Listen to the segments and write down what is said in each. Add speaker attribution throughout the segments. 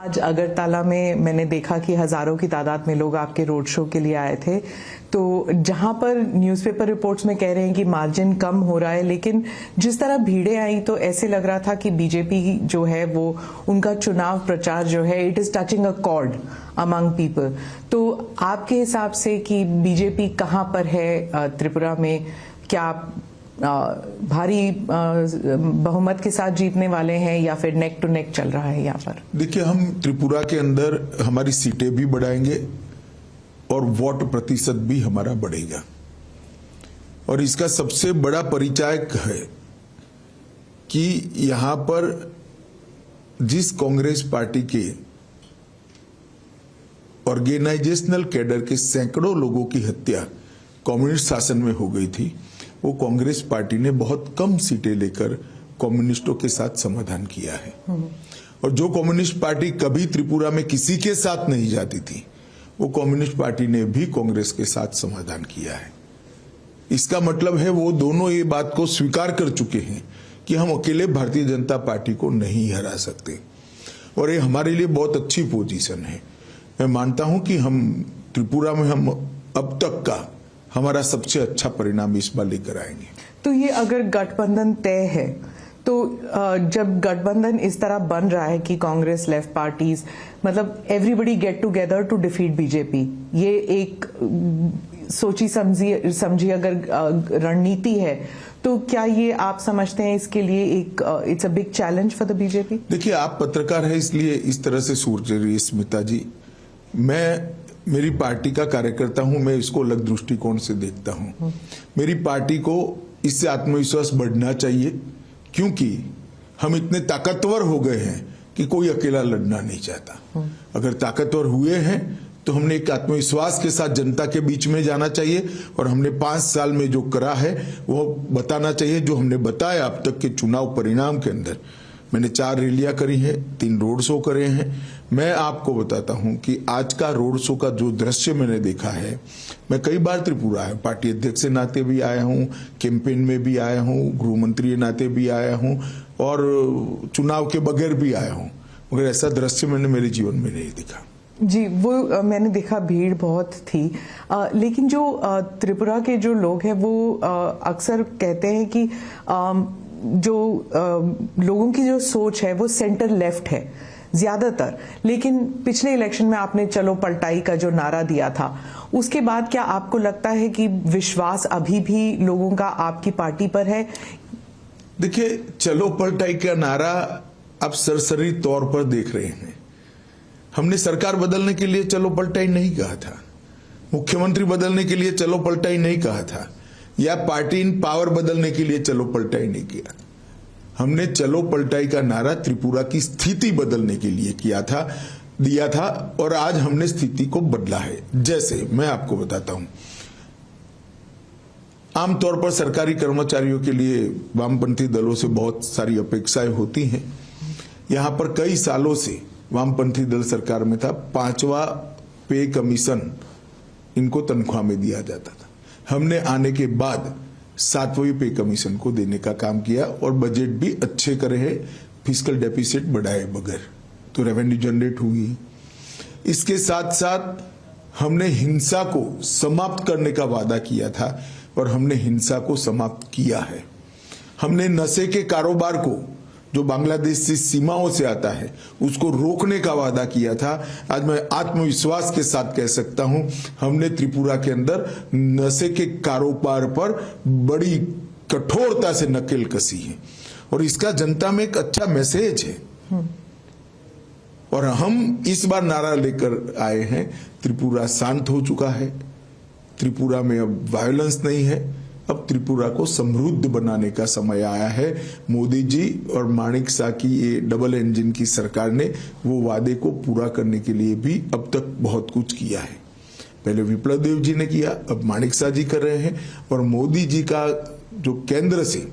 Speaker 1: आज अगरतला में मैंने देखा कि हजारों की तादाद में लोग आपके रोड शो के लिए आए थे, तो जहां पर न्यूज़पेपर रिपोर्ट्स में कह रहे हैं कि मार्जिन कम हो रहा है, लेकिन जिस तरह भीड़ें आई तो ऐसे लग रहा था कि बीजेपी जो है वो उनका चुनाव प्रचार जो है it is touching a cord among people. तो आपके हिसाब से कि बीजेपी कहां पर है त्रिपुरा में, क्या भारी बहुमत के साथ जीतने वाले हैं या फिर नेक टू नेक चल रहा है यहाँ पर?
Speaker 2: देखिए, हम त्रिपुरा के अंदर हमारी सीटें भी बढ़ाएंगे और वोट प्रतिशत भी हमारा बढ़ेगा। और इसका सबसे बड़ा परिचायक है कि यहां पर जिस कांग्रेस पार्टी के ऑर्गेनाइजेशनल कैडर के सैकड़ों लोगों की हत्या कम्युनिस्ट शासन में हो गई थी, वो कांग्रेस पार्टी ने बहुत कम सीटें लेकर कम्युनिस्टों के साथ समाधान किया है। और जो कम्युनिस्ट पार्टी कभी त्रिपुरा में किसी के साथ नहीं जाती थी, वो कम्युनिस्ट पार्टी ने भी कांग्रेस के साथ समाधान किया है। इसका मतलब है वो दोनों ये बात को स्वीकार कर चुके हैं कि हम अकेले भारतीय जनता पार्टी को नहीं हरा सकते, और ये हमारे लिए बहुत अच्छी पोजीशन है। मैं मानता हूं कि हम त्रिपुरा में हम अब तक का हमारा सबसे अच्छा परिणाम इस बार लेकर आएंगे।
Speaker 1: तो ये अगर गठबंधन तय है, तो जब गठबंधन इस तरह बन रहा है कि कांग्रेस, लेफ्ट पार्टीज, मतलब everybody get together to defeat BJP, ये एक सोची समझी अगर रणनीति है, तो क्या ये आप समझते हैं इसके लिए एक it's a big challenge for the BJP?
Speaker 2: देखिए, आप पत्रकार हैं इसलिए इस तरह से सोच रही है स्मिता जी। मैं मेरी पार्टी का कार्यकर्ता हूं, मैं इसको अलग दृष्टिकोण से देखता हूं। मेरी पार्टी को इससे आत्मविश्वास बढ़ना चाहिए, क्योंकि हम इतने ताकतवर हो गए हैं कि कोई अकेला लड़ना नहीं चाहता। अगर ताकतवर हुए हैं तो हमने एक आत्मविश्वास के साथ जनता के बीच में जाना चाहिए, और हमने 5 साल में जो करा है वो बताना चाहिए। जो हमने बताया अब तक के चुनाव परिणाम के अंदर, मैंने 4 रैलियां करी हैं, 3 रोड शो करे हैं। मैं आपको बताता हूं कि आज का रोड शो का जो दृश्य मैंने देखा है, मैं कई बार त्रिपुरा है, पार्टी अध्यक्ष के नाते भी आया हूं, कैंपेन में भी आया हूं, गृह मंत्री के नाते भी आया हूं, और चुनाव के बगैर भी आया हूं, मगर ऐसा दृश्य मैंने मेरे जीवन में नहीं देखा।
Speaker 1: जी, वो मैंने देखा, भीड़ बहुत थी, लेकिन जो त्रिपुरा के जो लोग हैं वो अक्सर कहते हैं कि जो लोगों की जो सोच है वो सेंटर लेफ्ट है ज्यादातर। लेकिन पिछले इलेक्शन में आपने चलो पलटाई का जो नारा दिया था, उसके बाद क्या आपको लगता है कि विश्वास अभी भी लोगों का आपकी पार्टी पर है?
Speaker 2: देखिए, चलो पलटाई का नारा आप सरसरी तौर पर देख रहे हैं। हमने सरकार बदलने के लिए चलो पलटाई नहीं कहा था, मुख्यमंत्री बदलने के लिए चलो पलटाई नहीं कहा था, या पार्टी इन पावर बदलने के लिए चलो पलटाई नहीं किया। हमने चलो पलटाई का नारा त्रिपुरा की स्थिति बदलने के लिए दिया था, और आज हमने स्थिति को बदला है। जैसे मैं आपको बताता हूं, आमतौर पर सरकारी कर्मचारियों के लिए वामपंथी दलों से बहुत सारी अपेक्षाएं होती हैं। यहां पर कई सालों से वामपंथी दल सरकार में था, 5वां पे कमीशन इनको तनख्वाह में दिया जाता था। हमने आने के बाद 7वें पे कमीशन को देने का काम किया, और बजट भी अच्छे करे हैं, फिस्कल डेफिसिट बढ़ाए बगैर, तो रेवेन्यू जनरेट हुई। इसके साथ साथ हमने हिंसा को समाप्त करने का वादा किया था, और हमने हिंसा को समाप्त किया है। हमने नशे के कारोबार को, जो बांग्लादेश से सीमाओं से आता है, उसको रोकने का वादा किया था। आज मैं आत्मविश्वास के साथ कह सकता हूं, हमने त्रिपुरा के अंदर नशे के कारोबार पर बड़ी कठोरता से नकेल कसी है, और इसका जनता में एक अच्छा मैसेज है। और हम इस बार नारा लेकर आए हैं, त्रिपुरा शांत हो चुका है, त्रिपुरा में अब वायलेंस नहीं है, अब त्रिपुरा को समृद्ध बनाने का समय आया है। मोदी जी और माणिक शाह की ये डबल इंजन की सरकार ने वो वादे को पूरा करने के लिए भी अब तक बहुत कुछ किया है। पहले विप्लव देव जी ने किया, अब माणिक शाह जी कर रहे हैं, और मोदी जी का जो केंद्र से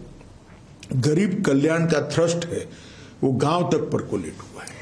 Speaker 2: गरीब कल्याण का थ्रस्ट है वो गांव तक परकोलेट हुआ है।